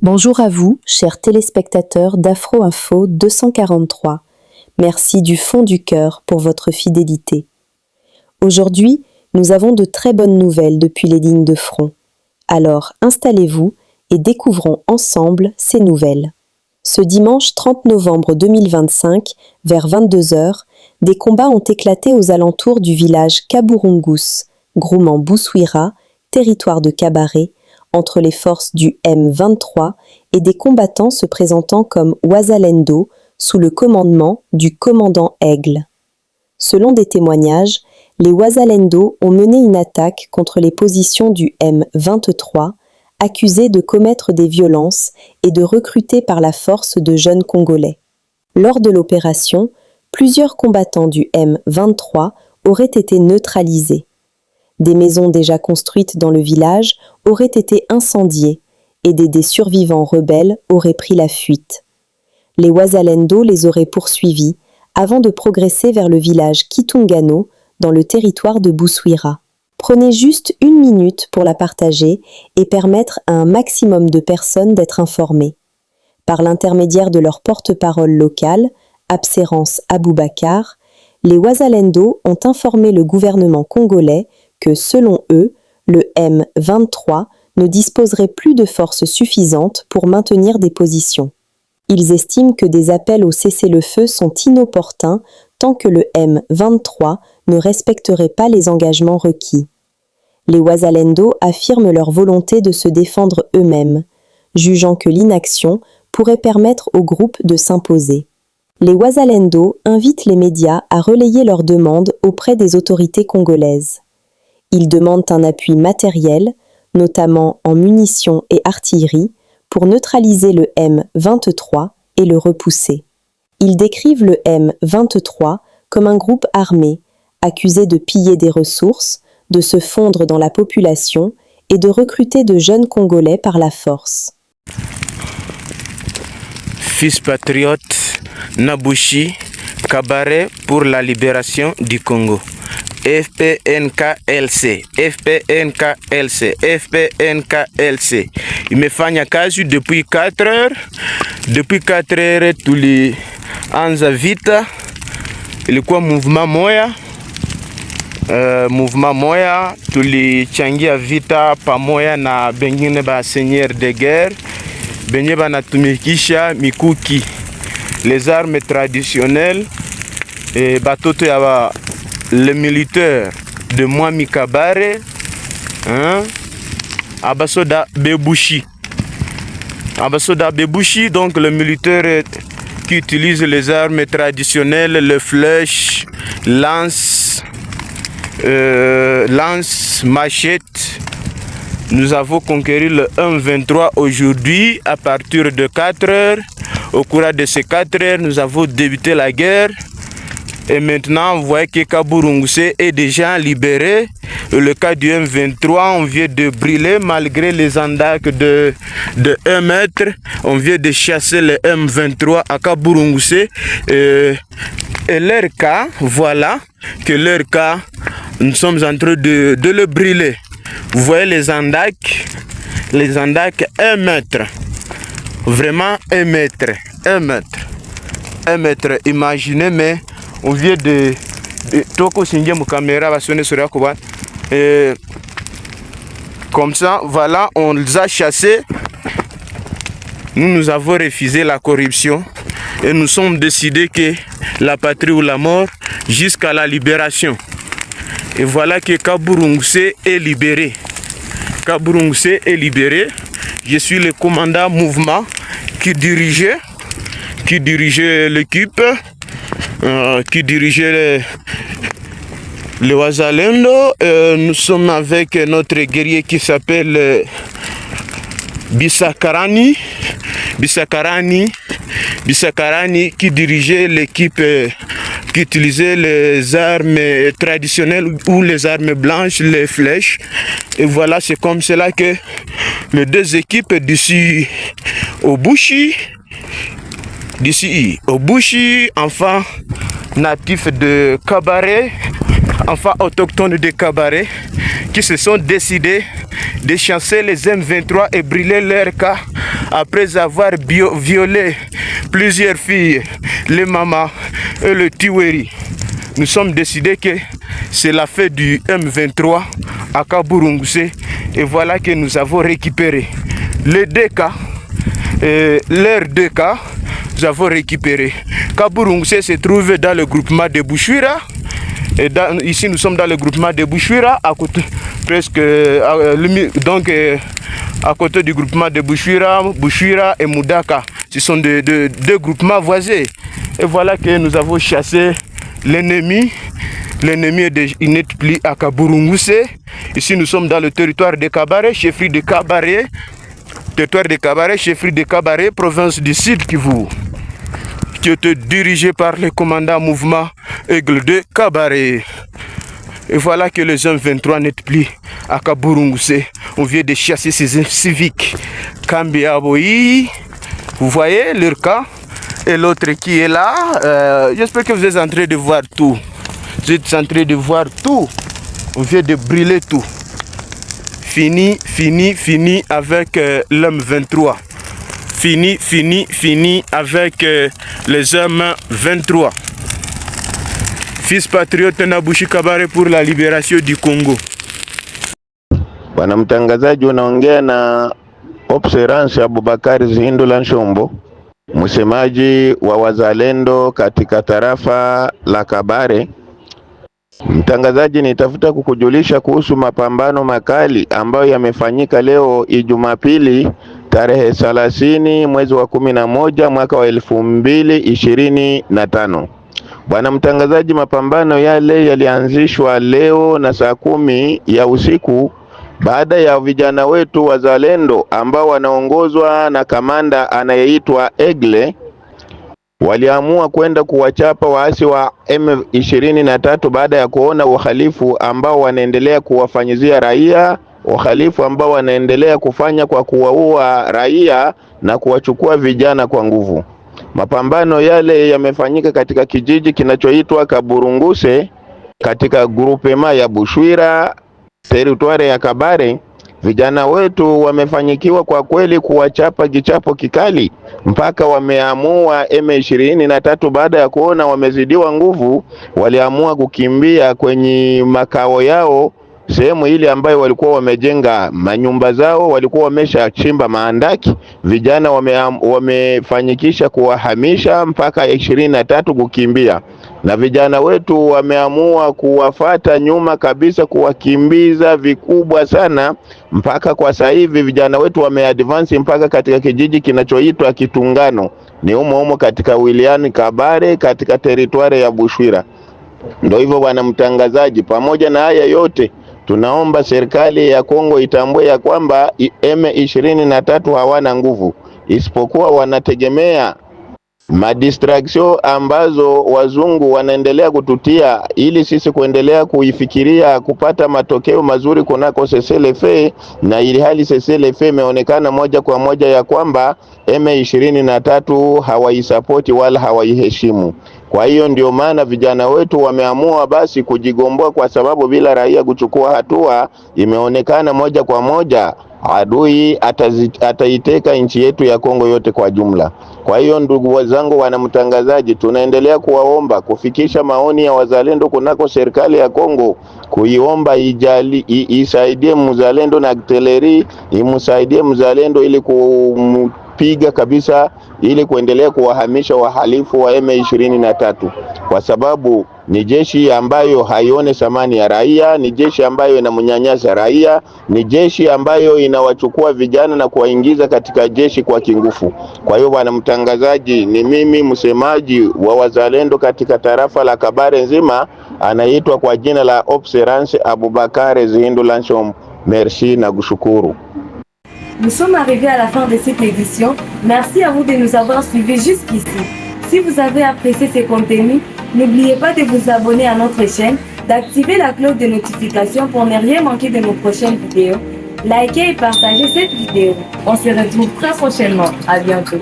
Bonjour à vous, chers téléspectateurs d'Afro Info 243. Merci du fond du cœur pour votre fidélité. Aujourd'hui, nous avons de très bonnes nouvelles depuis les lignes de front. Alors installez-vous et découvrons ensemble ces nouvelles. Ce dimanche 30 novembre 2025, vers 22h, des combats ont éclaté aux alentours du village Kaburungus, groupement Boussouira, territoire de Kabaré, entre les forces du M23 et des combattants se présentant comme Wazalendo sous le commandement du commandant Aigle. Selon des témoignages, les Wazalendo ont mené une attaque contre les positions du M23, accusés de commettre des violences et de recruter par la force de jeunes Congolais. Lors de l'opération, plusieurs combattants du M23 auraient été neutralisés. Des maisons déjà construites dans le village auraient été incendiées et des survivants rebelles auraient pris la fuite. Les Wazalendo les auraient poursuivis avant de progresser vers le village Kitungano dans le territoire de Boussouira. Prenez juste 1 minute pour la partager et permettre à un maximum de personnes d'être informées. Par l'intermédiaire de leur porte-parole local, Abserance Aboubakar, les Wazalendo ont informé le gouvernement congolais que, selon eux, le M23 ne disposerait plus de forces suffisantes pour maintenir des positions. Ils estiment que des appels au cessez-le-feu sont inopportuns tant que le M23 ne respecterait pas les engagements requis. Les Wazalendo affirment leur volonté de se défendre eux-mêmes, jugeant que l'inaction pourrait permettre au groupe de s'imposer. Les Wazalendo invitent les médias à relayer leurs demandes auprès des autorités congolaises. Ils demandent un appui matériel, notamment en munitions et artillerie, pour neutraliser le M23 et le repousser. Ils décrivent le M23 comme un groupe armé, accusé de piller des ressources, de se fondre dans la population et de recruter de jeunes Congolais par la force. Fils patriote, Nabushi, Kabaré pour la libération du Congo. FPNKLC, FPNKLC, FPNKLC. Imefanya kazi depuis 4 heures. Depuis 4 heures tulianza vita. Ilikuwa movement moya tulichangia vita pamoja na bengine ba seigneur de guerre benye banatumikisha mikuki, les armes traditionnelles et batoto ya les militaires de Mwami Kabare, Abasoda Bebushi. Abasoda Bebushi, donc le militaire qui utilise les armes traditionnelles, les flèches, lance, machette. Nous avons conquéri le M23 aujourd'hui à partir de 4 heures. Au cours de ces 4 heures, nous avons débuté la guerre. Et maintenant, vous voyez que Kaburungus est déjà libéré. Le cas du M23, on vient de brûler malgré les attaques de 1 mètre. On vient de chasser le M23 à Kaburungus. Et leur cas, voilà que leur cas, nous sommes en train de le brûler. Vous voyez les attaques 1 mètre. Vraiment 1 mètre. 1 mètre. 1 mètre. Imaginez, mais on vient de toko singe mu caméra va sonner sur Yakuba. Comme ça, voilà, on les a chassés. Nous avons refusé la corruption et nous sommes décidés que la patrie ou la mort jusqu'à la libération. Et voilà que Kaburungus est libéré. Kaburungus est libéré. Je suis le commandant mouvement qui dirigeait l'équipe. Qui dirigeait les Wazalendo. Nous sommes avec notre guerrier qui s'appelle Bissakarani qui dirigeait l'équipe qui utilisait les armes traditionnelles ou les armes blanches, les flèches. Et voilà, c'est comme cela que les deux équipes d'ici Obushi, enfants natifs de Kabaré, enfants autochtones de Kabaré, qui se sont décidés de chasser les M23 et brûler leur cas après avoir violé plusieurs filles, les mamas et le Tiweri. Nous sommes décidés que c'est la fête du M23 à Kaburunguse et voilà que nous avons récupéré les deux cas, leurs deux cas, nous avons récupéré. Kaburunguse se trouve dans le groupement de Bouchouira. Et ici nous sommes dans le groupement de Bouchouira, à côté, presque, donc à côté du groupement de Bouchouira et Moudaka. Ce sont deux groupements voisins. Et voilà que nous avons chassé l'ennemi. L'ennemi n'est plus à Kaburunguse. Ici nous sommes dans le territoire de Kabare, chefferie de Kabare. Territoire de Kabare, chefferie de Kabare, province du Sud Kivu, qui était dirigé par le commandant mouvement Aigle de Kabare. Et voilà que les M23 n'est plus à Kaburunguse. On vient de chasser ces civiques. Kambiaboyi, vous voyez leur cas. Et l'autre qui est là, j'espère que vous êtes en train de voir tout. Vous êtes en train de voir tout. On vient de brûler tout. Fini avec l'M23. Fini avec les M23. Fils patriote Nabushi Kabare pour la libération du Congo. Bwana mtangazaji, unaongea na Observance Abubakar Zihindula Nshombo, msemaji wa wazalendo katika tarafa la Kabare. Mtangazaji, nitafuta kukujulisha kuhusu mapambano makali ambayo yamefanyika leo Jumapili tarehe 30 mwezi wa 11 mwaka wa 2025. Bwana mtangazaji, mapambano yale yalianzishwa leo na saa 10 ya usiku baada ya vijana wetu wazalendo ambao wanaongozwa na kamanda anayeitwa Egle waliamua kwenda kuwachapa waasi wa M23 baada ya kuona uhalifu ambao wanaendelea kuwafanyizia raia, uhalifu ambao wanaendelea kufanya kwa kuwaua raia na kuwachukua vijana kwa nguvu. Mapambano yale yamefanyika katika kijiji kinachoitwa Kaburunguse katika grupema ya Bushwira, teritwari ya Kabare. Vijana wetu wamefanyikiwa kwa kweli kuwachapa kichapo kikali mpaka wameamua M23 baada ya kuona wamezidiwa nguvu, waliamua kukimbia kwenye makao yao, sehemu ile ambayo walikuwa wamejenga manyumba zao, walikuwa wameshachimba maandaki. Vijana wamefanyikisha kuwahamisha mpaka 23 kukimbia, na vijana wetu wameamua kuwafata nyuma kabisa, kuwakimbiza vikubwa sana, mpaka kwa sasa hivi vijana wetu wameadvance mpaka katika kijiji kinachoitwa Kitungano, ni humo katika wilayani Kabare katika teritwari ya Bushwira. Ndio hivyo bwana mtangazaji, pamoja na haya yote tunaomba serikali ya Kongo itambue ya kwamba M23 hawana nguvu, isipokuwa wanategemea madistraction ambazo wazungu wanaendelea kututia ili sisi kuendelea kuifikiria kupata matokeo mazuri kunako CCLF, na ili hali CCLF imeonekana moja kwa moja ya kwamba M23 hawaisapoti wala hawaiheshimu. Kwa hiyo ndio maana vijana wetu wameamua basi kujigomboa, kwa sababu bila raia kuchukua hatua imeonekana moja kwa moja adui ataiteka nchi yetu ya Kongo yote kwa jumla. Kwa hiyo ndugu wazangu wanamtangazaji, tunaendelea kuwaomba kufikisha maoni ya wazalendo kunako serikali ya Kongo, kuiomba isaidie mzalendo na artillery, imsaidie mzalendo ili piga kabisa ili kuendelea kuwahamisha wahalifu wa M23, kwa sababu ni jeshi ambayo haione thamani ya raia, ni jeshi ambayo inamnyanyasa raia, ni jeshi ambayo inawachukua vijana na kuwaingiza katika jeshi kwa kingufu. Kwa hiyo bwana mtangazaji, ni mimi msemaji wa wazalendo katika tarafa la Kabare nzima, anaitwa kwa jina la Observance Abubakar Zihindula Nshombo. Merci na kushukuru. Nous sommes arrivés à la fin de cette édition. Merci à vous de nous avoir suivis jusqu'ici. Si vous avez apprécié ces contenus, n'oubliez pas de vous abonner à notre chaîne, d'activer la cloche de notification pour ne rien manquer de nos prochaines vidéos. Likez et partagez cette vidéo. On se retrouve très prochainement. À bientôt.